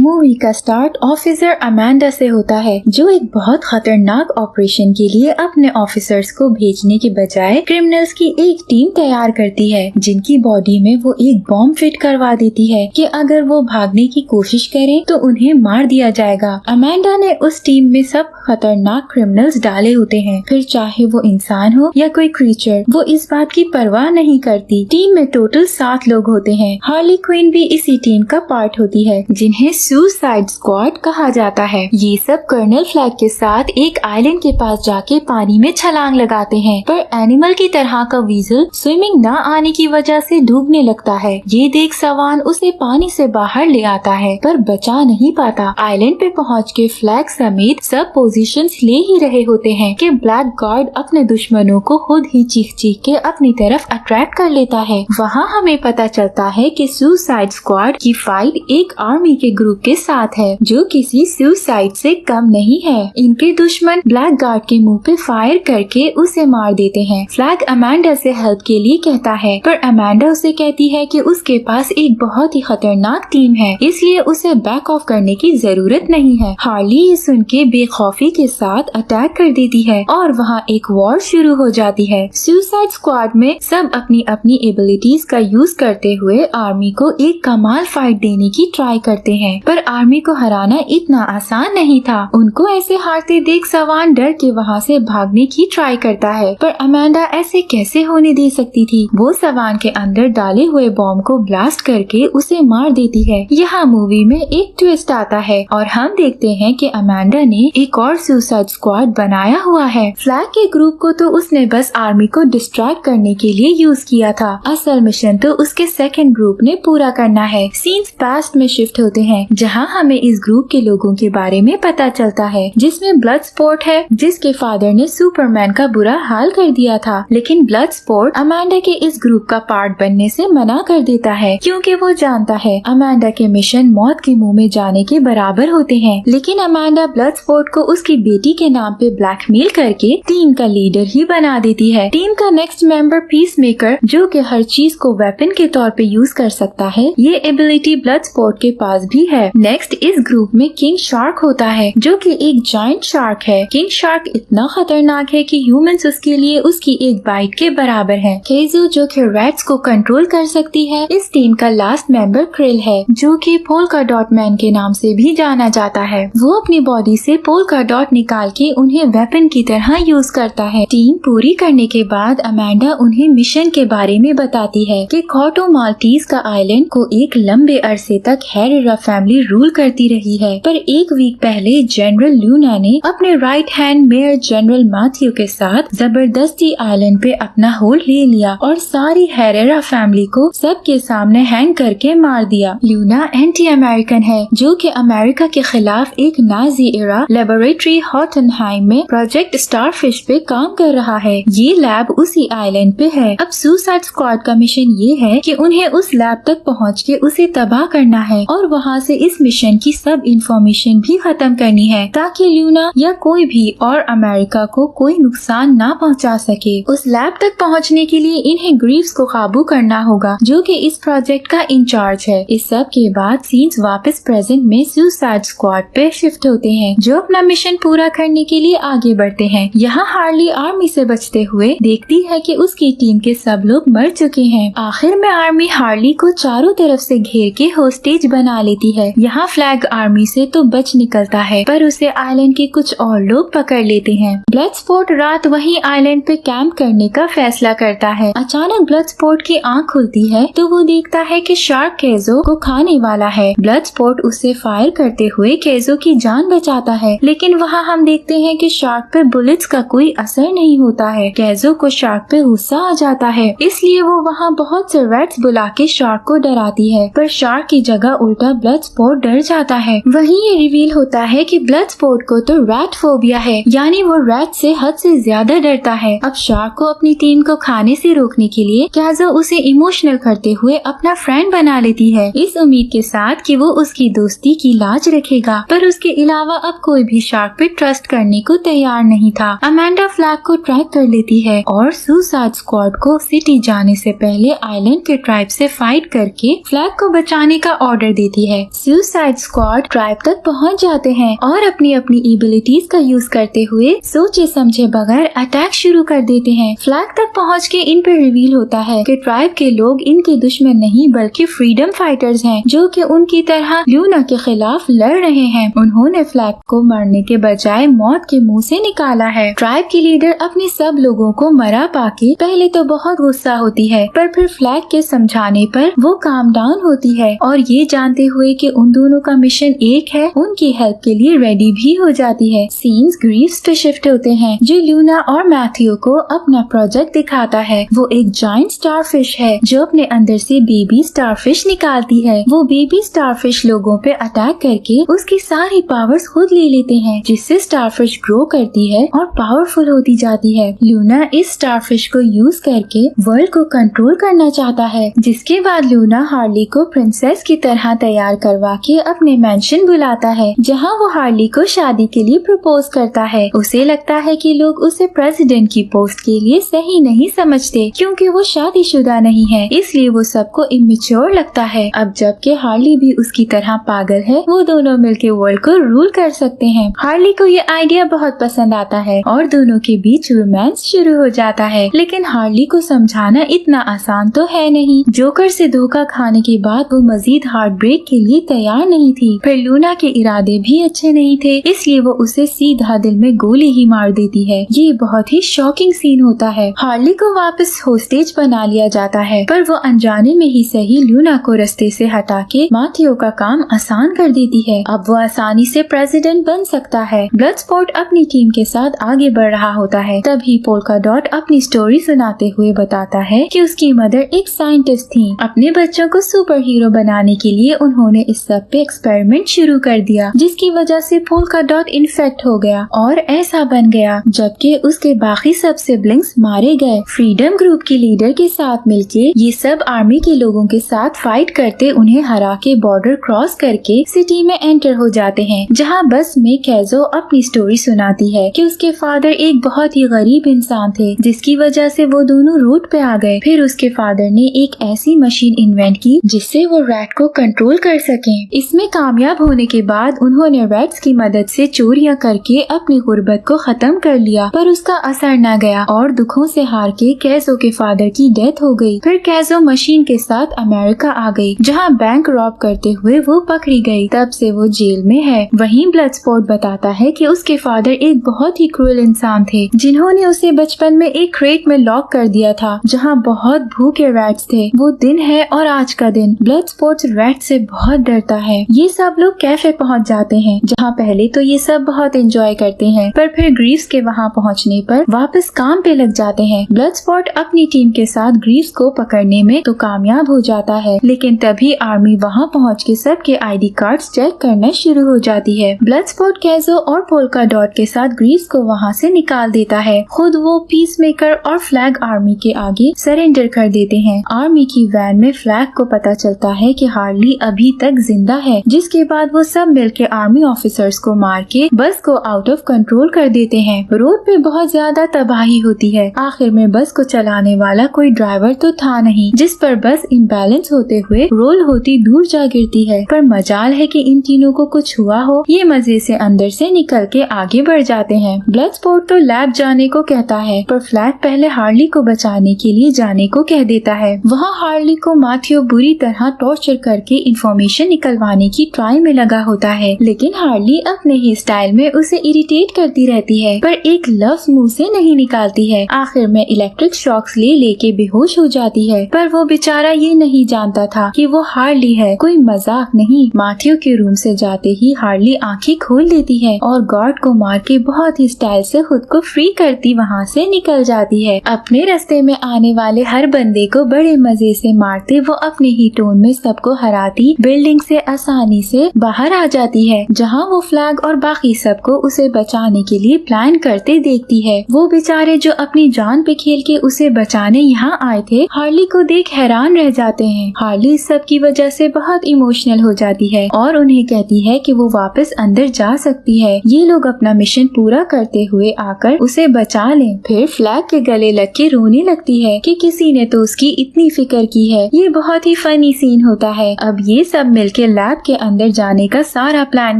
Movie का start officer Amanda से होता है, जो एक बहुत खतरनाक ऑपरेशन के लिए अपने ऑफिसर्स को भेजने के बजाय क्रिमिनल्स की एक टीम तैयार करती है, जिनकी बॉडी में वो एक बॉम्ब फिट करवा देती है कि अगर वो भागने की कोशिश करें तो उन्हें मार दिया जाएगा। अमांडा ने उस टीम में सब खतरनाक क्रिमिनल्स डाले होते हैं, फिर चाहे वो इंसान हो या कोई क्रीचर, वो इस बात की परवाह नहीं करती। टीम में टोटल 7 लोग होते हैं। हार्ली क्विन भी इसी टीम का पार्ट होती है, जिन्हें सुसाइड स्क्वाड कहा जाता है। ये सब कर्नल फ्लैग के साथ एक आइलैंड के पास जाके पानी में छलांग लगाते हैं, पर एनिमल की तरह का वीजल स्विमिंग न आने की वजह से डूबने लगता है। ये देख सवान उसे पानी से बाहर ले आता है, पर बचा नहीं पाता। आइलैंड पे पहुँच के फ्लैग समेत सब पोजीशंस ले ही रहे होते हैं कि ब्लैक गार्ड अपने दुश्मनों को खुद ही चीख चीख के अपनी तरफ अट्रैक्ट कर लेता है। वहाँ हमें पता चलता है कि सुसाइड स्क्वाड की फाइट एक आर्मी के ग्रुप के साथ है, जो किसी सुसाइड से कम नहीं है। इनके दुश्मन ब्लैक गार्ड के मुंह पे फायर करके उसे मार देते हैं। फ्लैग अमांडा से हेल्प के लिए कहता है, पर अमांडा उसे कहती है कि उसके पास एक बहुत ही खतरनाक टीम है, इसलिए उसे बैक ऑफ करने की जरूरत नहीं है। हार्ली ये सुन के बेखौफी के साथ अटैक कर देती है और वहाँ एक वॉर शुरू हो जाती है। सुसाइड स्क्वाड में सब अपनी अपनी एबिलिटीज का यूज करते हुए आर्मी को एक कमाल फाइट देने की ट्राई करते हैं, पर आर्मी को हराना इतना आसान नहीं था। उनको ऐसे हारते देख सवान डर के वहाँ से भागने की ट्राई करता है, पर अमांडा ऐसे कैसे होने दे सकती थी। वो सवान के अंदर डाले हुए बॉम्ब को ब्लास्ट करके उसे मार देती है। यहाँ मूवी में एक ट्विस्ट आता है और हम देखते हैं कि अमांडा ने एक और सुसाइड स्क्वाड बनाया हुआ है। फ्लैग के ग्रुप को तो उसने बस आर्मी को डिस्ट्रैक्ट करने के लिए यूज किया था, असल मिशन तो उसके सेकंड ग्रुप ने पूरा करना है। सीन्स पास्ट में शिफ्ट होते हैं, जहां हमें इस ग्रुप के लोगों के बारे में पता चलता है, जिसमें ब्लड स्पोर्ट है, जिसके फादर ने सुपरमैन का बुरा हाल कर दिया था। लेकिन ब्लड स्पोर्ट अमांडा के इस ग्रुप का पार्ट बनने से मना कर देता है, क्योंकि वो जानता है अमांडा के मिशन मौत के मुंह में जाने के बराबर होते हैं। लेकिन अमांडा ब्लड स्पोर्ट को उसकी बेटी के नाम पे ब्लैकमेल करके टीम का लीडर ही बना देती है। टीम का नेक्स्ट मेंबर पीस मेकर, जो कि हर चीज को वेपन के तौर पे यूज कर सकता है, ये एबिलिटी ब्लड स्पोर्ट के पास भी है। नेक्स्ट इस ग्रुप में किंग शार्क होता है, जो कि एक जायंट शार्क है। किंग शार्क इतना खतरनाक है कि ह्यूमंस उसके लिए उसकी एक बाइट के बराबर है। केजो, जो कि रैट्स को कंट्रोल कर सकती है। इस टीम का लास्ट मेंबर क्रिल है, जो कि पोल्का डॉट मैन के नाम से भी जाना जाता है। वो अपनी बॉडी से पोल्का डॉट निकाल के उन्हें वेपन की तरह यूज करता है। टीम पूरी करने के बाद अमांडा उन्हें मिशन के बारे में बताती है कि कॉटो माल्टीज का आइलैंड को एक लंबे अरसे तक हेरेरा फैमिली रूल करती रही है, पर एक वीक पहले जनरल ल्यूना ने अपने right hand mayor general Matthew के साथ जबरदस्ती आइलैंड पे अपना होल्ड ले लिया और सारी हेरेरा फैमिली को सबके सामने हैंग करके मार दिया। ल्यूना एंटी अमेरिकन है, जो कि अमेरिका के खिलाफ एक नाजी एरा लेबोरेटरी हॉटनहाइम में प्रोजेक्ट स्टारफिश पे काम कर रहा है। ये लैब उसी आइलैंड पे है। अब सुसाइड स्क्वाड का मिशन ये है कि उन्हें उस लैब तक पहुंच के उसे तबाह करना है और वहाँ से इस मिशन की सब इंफॉर्मेशन भी खत्म करनी है, ताकि ल्यूना या कोई भी और अमेरिका को कोई नुकसान ना पहुँचा सके। उस लैब तक पहुँचने के लिए इन्हें ग्रीव्स को काबू करना होगा, जो कि इस प्रोजेक्ट का इंचार्ज है। इस सब के बाद सीन्स वापस प्रेजेंट में सुसाइड स्क्वाड पे शिफ्ट होते हैं, जो अपना मिशन पूरा करने के लिए आगे बढ़ते हैं। यहाँ हार्ली आर्मी से बचते हुए देखती है कि उसकी टीम के सब लोग मर चुके हैं। आखिर में आर्मी हार्ली को चारों तरफ से घेर के होस्टेज बना लेती है। यहाँ फ्लैग आर्मी से तो बच निकलता है, पर उसे आइलैंड के कुछ और लोग पकड़ लेते हैं। ब्लड स्पोर्ट रात वही आइलैंड पे कैंप करने का फैसला करता है। अचानक ब्लड स्पोर्ट की आँख खुलती है तो वो देखता है कि शार्क केजो को खाने वाला है। ब्लड स्पोर्ट उसे फायर करते हुए केजो की जान बचाता है, लेकिन वहाँ हम देखते हैं कि शार्क पे बुलेट्स का कोई असर नहीं होता है। केजो को शार्क पे गुस्सा आ जाता है, इसलिए वो वहाँ बहुत से रैट्स बुला के शार्क को डराती है, पर शार्क की जगह उल्टा ब्लड स्पोर्ट डर जाता है। वहीं ये रिवील होता है कि ब्लड स्पोर्ट को तो रैट फोबिया है, यानी वो रैट से हद से ज्यादा डरता है। अब शार्क को अपनी टीम को खाने से रोकने के लिए केजो उसे इमोशनल करते हुए अपना फ्रेंड बना लेती है, इस उम्मीद के साथ कि वो उसकी दोस्ती की लाज रखेगा। पर उसके अलावा अब कोई भी शार्क पे ट्रस्ट करने को तैयार नहीं था। अमांडा फ्लैग को ट्रैक कर लेती है और सुसाइड स्क्वाड को सिटी जाने से पहले आइलैंड के ट्राइब से फाइट करके फ्लैग को बचाने का ऑर्डर देती है। सुसाइड स्क्वाड ट्राइब तक पहुंच जाते हैं और अपनी अपनी एबिलिटीज का यूज करते हुए सोचे समझे बगैर अटैक शुरू कर देते हैं। फ्लैग तक पहुंच के इन पर रिवील होता है कि ट्राइब के लोग इनके दुश्मन नहीं बल्कि फ्रीडम फाइटर्स हैं, जो कि उनकी तरह ल्यूना के खिलाफ लड़ रहे हैं। उन्होंने फ्लैग को मरने के बजाय मौत के मुंह से निकाला है। ट्राइब की लीडर अपने सब लोगों को मरा पाके पहले तो बहुत गुस्सा होती है, पर फिर फ्लैग के समझाने पर वो काम डाउन होती है और ये जानते हुए कि उन दोनों का मिशन एक है, उनकी हेल्प के लिए रेडी भी हो जाती है। सीन्स ग्रीव्स पे शिफ्ट होते हैं, जो ल्यूना और मैथ्यू को अपना प्रोजेक्ट दिखाता है। वो एक जायंट स्टारफिश है जो अपने अंदर से बेबी स्टारफिश निकालती है। वो बेबी स्टारफिश लोगों पे अटैक करके उसकी सारी पावर्स खुद ले लेते हैं, जिससे स्टारफिश ग्रो करती है और पावरफुल होती जाती है। ल्यूना इस स्टारफिश को यूज करके वर्ल्ड को कंट्रोल करना चाहता है, जिसके बाद ल्यूना हार्ली को प्रिंसेस की तरह तैयार करवा के अपने मैंशन बुलाता है, जहाँ वो हार्ली को शादी के लिए प्रपोज करता है। उसे लगता है कि लोग उसे प्रेसिडेंट की पोस्ट के लिए सही नहीं समझते, क्योंकि वो शादीशुदा नहीं है, इसलिए वो सबको इमेच्योर लगता है। अब जबकि हार्ली भी उसकी तरह पागल है, वो दोनों मिलके वर्ल्ड को रूल कर सकते हैं। हार्ली को ये आइडिया बहुत पसंद आता है और दोनों के बीच रोमांस शुरू हो जाता है, लेकिन हार्ली को समझाना इतना आसान तो है नहीं। जोकर से धोखा खाने के बाद वो मजीद हार्ट ब्रेक के लिए तैयार नहीं थी। फिर लूना के इरादे भी अच्छे नहीं थे, इसलिए वो उसे सीधा दिल में गोली ही मार देती है। ये बहुत ही शॉकिंग सीन होता है। हार्ली को वापस होस्टेज बना लिया जाता है, पर वो अनजाने में ही सही लूना को रास्ते से हटा के मैथ्यू का काम आसान कर देती है। अब वो आसानी से प्रेसिडेंट बन सकता है। ब्लडस्पॉट अपनी टीम के साथ आगे बढ़ रहा होता है, तभी पोल्का डॉट अपनी स्टोरी सुनाते हुए बताता है कि उसकी मदर एक साइंटिस्ट थी। अपने बच्चों को सुपर हीरो बनाने के लिए उन्होंने इस सब पे एक्सपेरिमेंट शुरू कर दिया, जिसकी वजह से पोल्का डॉट इन्फेक्ट हो गया और ऐसा बन गया, जबकि उसके बाकी सब सिबलिंग्स मारे गए। फ्रीडम ग्रुप की लीडर के साथ मिलके ये सब आर्मी के लोगों के साथ फाइट करते उन्हें हरा के बॉर्डर क्रॉस करके सिटी में एंटर हो जाते हैं, जहाँ बस में कैजो अपनी स्टोरी सुनाती है कि उसके फादर एक बहुत ही गरीब इंसान थे, जिसकी वजह से वो दोनों रोड पे आ गए। फिर उसके फादर ने एक ऐसी मशीन इन्वेंट की जिससे वो रैट को कंट्रोल कर सके। इसमें कामयाब होने के बाद उन्होंने रैट्स की मदद से चोरियां करके अपनी गुर्बत को खत्म कर लिया, पर उसका असर न गया और दुखों से हार के कैजो के फादर की डेथ हो गई। फिर कैजो मशीन के साथ अमेरिका आ गई, जहाँ बैंक रॉब करते हुए वो पकड़ी गई। तब से वो जेल में है। वहीं ब्लडस्पॉट बताता है कि उसके फादर एक बहुत ही क्रूएल इंसान थे, जिन्होंने उसे बचपन में एक क्रेट में लॉक कर दिया था, जहाँ बहुत भूखे रैट्स थे। वो दिन है और आज का दिन। ब्लडस्पॉट रैट से बहुत डरता है। ये सब लोग कैफे पहुँच जाते हैं, जहाँ पहले तो ये सब बहुत एंजॉय करते हैं, पर फिर ग्रीव्स के वहाँ पहुँचने पर वापस काम पे लग जाते हैं। ब्लडस्पॉट अपनी टीम के साथ ग्रीव्स को पकड़ने में तो कामयाब हो जाता है, लेकिन तभी आर्मी वहाँ पहुँच के सबके आईडी कार्ड्स चेक करना शुरू हो जाती है। ब्लडस्पॉट कैजो और पोल्का डॉट के साथ ग्रीव्स को वहाँ से निकाल देता है। खुद वो पीस मेकर और फ्लैग आर्मी के आगे सरेंडर कर देते हैं। आर्मी की वैन में फ्लैग को पता चलता है कि हार्ली अभी तक जिंदा है, जिसके बाद वो सब मिलकर आर्मी ऑफिसर्स को मार के बस को आउट ऑफ कंट्रोल कर देते हैं। रोड पे बहुत ज्यादा तबाही होती है। आखिर में बस को चलाने वाला कोई ड्राइवर तो था नहीं, जिस पर बस इम्बैलेंस होते हुए रोल होती दूर जा गिरती है। पर मजाल है कि इन तीनों को कुछ हुआ हो। ये मजे से अंदर से निकल के आगे बढ़ जाते हैं। ब्लडस्पॉट तो लैब जाने को कहता है, पर फ्लैग पहले हार्ली को बचाने के लिए जाने को कह देता है। वहाँ हार्ली को मैथ्यू बुरी तरह टॉर्चर करके इंफॉर्मेशन निकलवाने की ट्राई में लगा होता है, लेकिन हार्ली अपने ही स्टाइल में उसे इरिटेट करती रहती है, पर एक लफ्ज मुंह से नहीं निकालती है। आखिर में इलेक्ट्रिक शॉक्स ले लेके बेहोश हो जाती है, पर वो बेचारा ये नहीं जानता था कि वो हार्ली है, कोई मजाक नहीं। मैथ्यू के रूम से जाते ही हार्ली आंखें खोल देती है और गार्ड को मार के बहुत ही स्टाइल से खुद को फ्री करती वहाँ से निकल जाती है। अपने रास्ते में आने वाले हर बंदे को बड़े मजे से मारते वो अपने ही टोन में सबको हराती बिल्डिंग से आसानी से बाहर आ जाती है, जहाँ वो फ्लैग और बाकी सबको उसे बचाने के लिए प्लान करते देखती है। वो बेचारे जो अपनी जान पे खेल के उसे बचाने यहाँ आए थे, हार्ली को देख हैरान रह जाते हैं। हार्ली इस सब की वजह से बहुत इमोशनल हो जाती है और उन्हें कहती है कि वो वापस अंदर जा सकती है। ये लोग अपना मिशन पूरा करते हुए आकर उसे बचा लें। फिर फ्लैग के गले लग के रोने लगती है कि किसी ने तो उसकी इतनी फिक्र की है। ये बहुत ही फनी सीन होता है। अब ये सब मिलके के लैब के अंदर जाने का सारा प्लान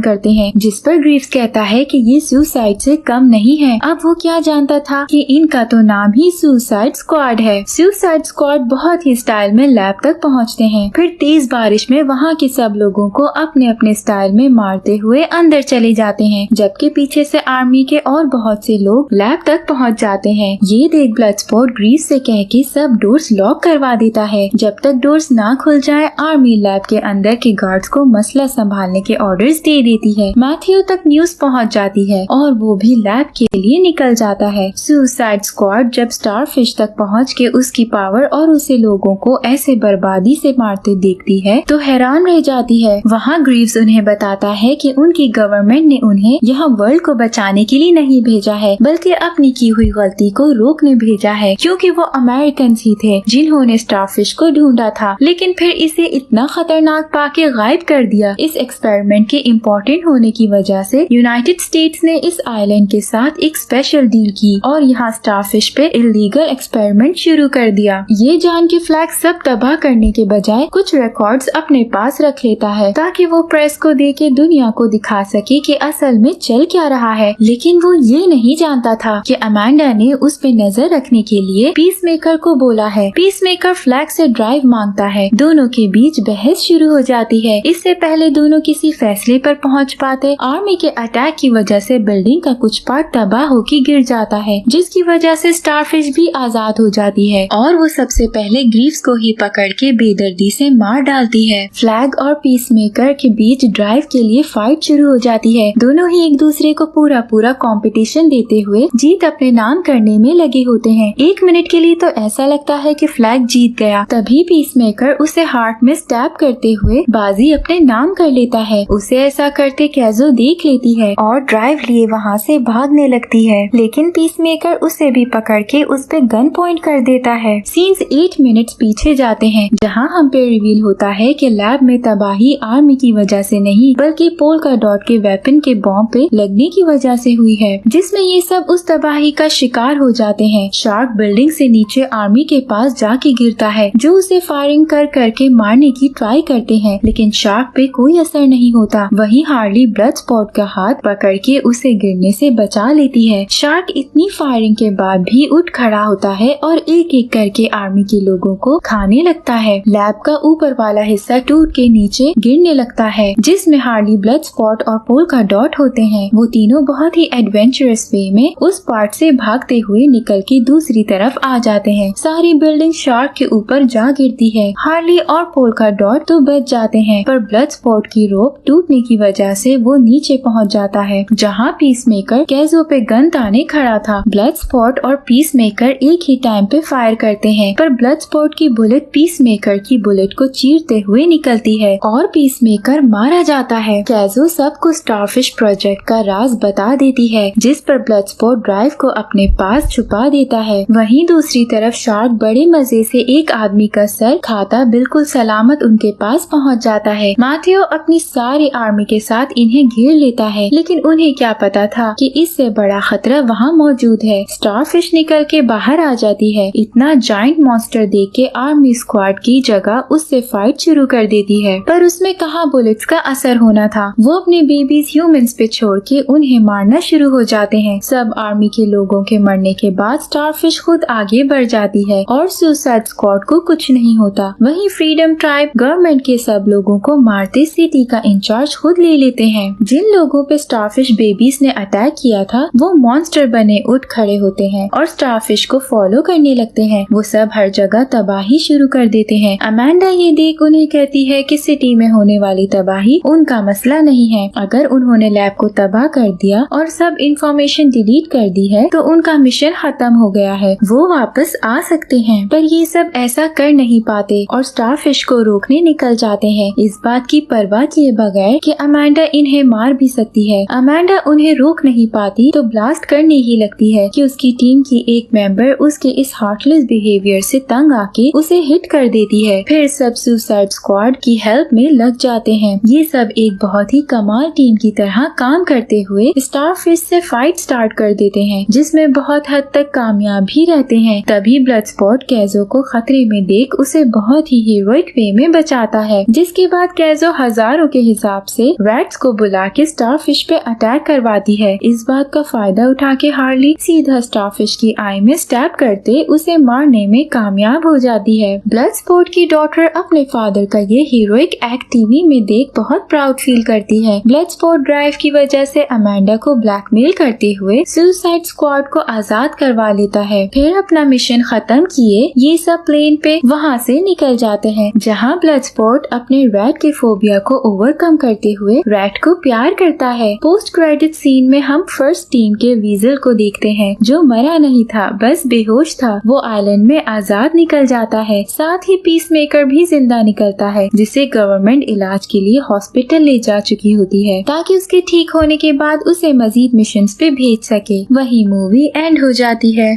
करते हैं, जिस पर ग्रीव्स कहता है कि ये सुसाइड से कम नहीं है। अब वो क्या जानता था कि इनका तो नाम ही सुसाइड स्क्वाड है। सुसाइड स्क्वाड बहुत ही स्टाइल में लैब तक पहुंचते हैं। फिर तेज बारिश में वहाँ के सब लोगों को अपने अपने स्टाइल में मारते हुए अंदर चले जाते हैं, जबकि पीछे से आर्मी के और बहुत से लोग लैब तक पहुंच जाते हैं। ये देख ब्लडस्पॉट ग्रीव्स से कह के सब डोर्स लॉक करवा देता है। जब तक डोर्स ना खुल जाए, आर्मी लैब के अंदर के गार्ड्स को मसला संभालने के ऑर्डर्स दे देती है। मैथ्यू तक न्यूज पहुंच जाती है और वो भी लैब के लिए निकल जाता है। सुसाइड स्क्वाड जब स्टारफिश तक पहुंच के उसकी पावर और उसे लोगों को ऐसे बर्बादी से मारते देखती है तो हैरान रह जाती है। वहाँ ग्रीव्स उन्हें बताता है कि उनकी गवर्नमेंट ने उन्हें यहाँ वर्ल्ड को बचाने के लिए नहीं भेजा है, बल्कि अपनी की हुई गलती को रोकने भेजा है, क्योंकि वो अमेरिकन ही थे जिन्होंने स्टारफिश को ढूंढा था, लेकिन फिर इसे इतना खतरनाक पाके गायब कर दिया। इस एक्सपेरिमेंट के इम्पोर्टेंट होने की वजह से यूनाइटेड स्टेट्स ने इस आइलैंड के साथ एक स्पेशल डील की और यहाँ स्टारफिश पे इलीगल एक्सपेरिमेंट शुरू कर दिया। ये जान के फ्लैग सब तबाह करने के बजाय कुछ रिकॉर्ड्स अपने पास रख लेता है ताकि वो प्रेस को दे के दुनिया को दिखा सके कि असल में चल क्या रहा है। लेकिन वो ये नहीं जानता था कि अमांडा ने उस पे नजर रखने के लिए पीसमेकर को बोला है। पीसमेकर फ्लैग से ड्राइव मांगता है। दोनों के बीच बहस शुरू हो जाती है। इससे पहले दोनों किसी फैसले पर पहुंच पाते, आर्मी के अटैक की वजह से बिल्डिंग का कुछ पार्ट तबाह होकर गिर जाता है, जिसकी वजह से स्टारफिश भी आजाद हो जाती है और वो सबसे पहले ग्रीव्स को ही पकड़ के बेदर्दी से मार डालती है। फ्लैग और पीसमेकर के बीच ड्राइव के लिए फाइट शुरू हो जाती है। दोनों ही एक दूसरे को पूरा कंपटीशन देते हुए जीत अपने नाम करने में लगे होते हैं। 1 मिनट के लिए तो ऐसा लगता है कि फ्लैग जीत गया, तभी पीसमेकर उसे हार्ट में स्टैब करते हुए बाजी अपने नाम कर लेता है। उसे ऐसा करते कैज़ो देख लेती है और ड्राइव लिए वहाँ से भागने लगती है, लेकिन पीसमेकर उसे भी पकड़ के उस पे गन पॉइंट कर देता है। सीन्स 8 मिनट्स पीछे जाते हैं, जहाँ हम पे रिवील होता है कि लैब में तबाही आर्मी की वजह से नहीं, बल्कि पोल्का डॉट के वेपन के बॉम्ब पे लगने की वजह से हुई है, जिसमें ये सब उस तबाही का शिकार हो जाते हैं। शार्क बिल्डिंग से नीचे आर्मी के पास जाके गिरता है, जो उसे फायरिंग कर करके मारने की ट्राई करते हैं, लेकिन शार्क पे कोई असर नहीं होता। वहीं हार्ली ब्लडस्पॉट का हाथ पकड़ के उसे गिरने से बचा लेती है। शार्क इतनी फायरिंग के बाद भी उठ खड़ा होता है और एक एक करके आर्मी के लोगों को खाने लगता है। लैब का ऊपर वाला हिस्सा टूट के नीचे गिरने लगता है, जिसमें हार्ली ब्लडस्पॉट और पोल्का डॉट होते हैं। वो तीनों बहुत ही एडवेंचरस वे में उस पार्ट से भागते हुए निकल के दूसरी तरफ आ जाते हैं। सारी बिल्डिंग शार्क के ऊपर जा गिरती है। हार्ली और पोल्का डॉट तो बच जाते हैं, पर ब्लडस्पॉट की रोप टूटने की वजह से वो नीचे पहुंच जाता है, जहां पीसमेकर कैज़ो पे गन ताने खड़ा था। ब्लडस्पॉट और पीसमेकर एक ही टाइम पे फायर करते हैं, पर ब्लडस्पॉट की बुलेट पीसमेकर की बुलेट को चीरते हुए निकलती है और पीसमेकर मारा जाता है। कैज़ो सबको स्टारफिश प्रोजेक्ट का राज बता देती है, जिस पर ब्लडस्पॉट ड्राइव को अपने पास छुपा देता है। वहीं दूसरी तरफ शार्क बड़े मजे से एक आदमी का सर खाता बिल्कुल सलामत उनके पास पहुंच जाता है। मैथ्यू अपनी सारी आर्मी के साथ इन्हें घेर लेता है, लेकिन उन्हें क्या पता था कि इससे बड़ा खतरा वहाँ मौजूद है। स्टारफिश निकल के बाहर आ जाती है। इतना जायंट मॉन्स्टर देख के आर्मी स्क्वाड की जगह उससे फाइट शुरू कर देती है, पर उसमें कहाँ बुलेट्स का असर होना था। वो अपने बेबीज ह्यूमंस पे छोड़ के उन्हें मारना शुरू हो जाते हैं। सब आर्मी के लोगों के मरने के बाद स्टारफिश खुद आगे बढ़ जाती है और सुसाइड स्क्वाड को कुछ नहीं होता। वहीं फ्रीडम ट्राइब गवर्नमेंट के सब लोगों को मारते सिटी का इंचार्ज खुद ले लेते हैं। जिन लोगों पे स्टारफिश बेबीज ने अटैक किया था वो मॉन्स्टर बने उठ खड़े होते हैं और स्टारफिश को फॉलो करने लगते हैं। वो सब हर जगह तबाही शुरू कर देते हैं। अमांडा ये देख उन्हें कहती है कि सिटी में होने वाली तबाही उनका मसला नहीं है। अगर उन्होंने लैब को तबाह कर दिया और सब इंफॉर्मेशन डिलीट कर दी है तो उनका मिशन खत्म हो गया है, वो वापस आ सकते हैं। पर ये सब ऐसा कर नहीं पाते और स्टारफिश को रोकने निकल जाते हैं, इस बात की परवाह किए बगैर कि अमांडा इन्हें मार भी सकती है। अमांडा उन्हें रोक नहीं पाती तो ब्लास्ट करने ही लगती है कि उसकी टीम की एक मेंबर उसके इस हार्टलेस बिहेवियर से तंग आके उसे हिट कर देती है। फिर सब सुसाइड स्क्वाड की हेल्प में लग जाते हैं। ये सब एक बहुत ही कमाल टीम की तरह काम करते हुए स्टारफिश से फाइट स्टार्ट कर देते हैं, जिसमें बहुत हद तक कामयाब भी रहते हैं। तभी ब्लडस्पॉट कैज़ो को खतरे में देख उसे बहुत ही हीरोइक वे में बचाता है, जिसकी बाद कैज़ो हजारों के हिसाब से रैट्स को बुला के स्टारफिश पे अटैक करवाती है। इस बात का फायदा उठा के हार्ली सीधा स्टारफिश की आई में स्टैब करते उसे मारने में कामयाब हो जाती है। ब्लडस्पोर्ट की डॉटर अपने फादर का ये हीरोइक एक्ट टीवी में देख बहुत प्राउड फील करती है। ब्लडस्पोर्ट ड्राइव की वजह से अमांडा को ब्लैकमेल करते हुए सुसाइड स्क्वाड को आजाद करवा लेता है। फिर अपना मिशन खत्म किए ये सब प्लेन पे वहाँ से निकल जाते हैं, जहाँ ब्लडस्पोर्ट अपने रैट के फोबिया को ओवरकम करते हुए रैट को प्यार करता है। पोस्ट क्रेडिट सीन में हम फर्स्ट टीम के वीजल को देखते हैं, जो मरा नहीं था, बस बेहोश था। वो आइलैंड में आजाद निकल जाता है। साथ ही पीसमेकर भी जिंदा निकलता है, जिसे गवर्नमेंट इलाज के लिए हॉस्पिटल ले जा चुकी होती है, ताकि उसके ठीक होने के बाद उसे मजीद मिशंस पे भेज सके। वही मूवी एंड हो जाती है।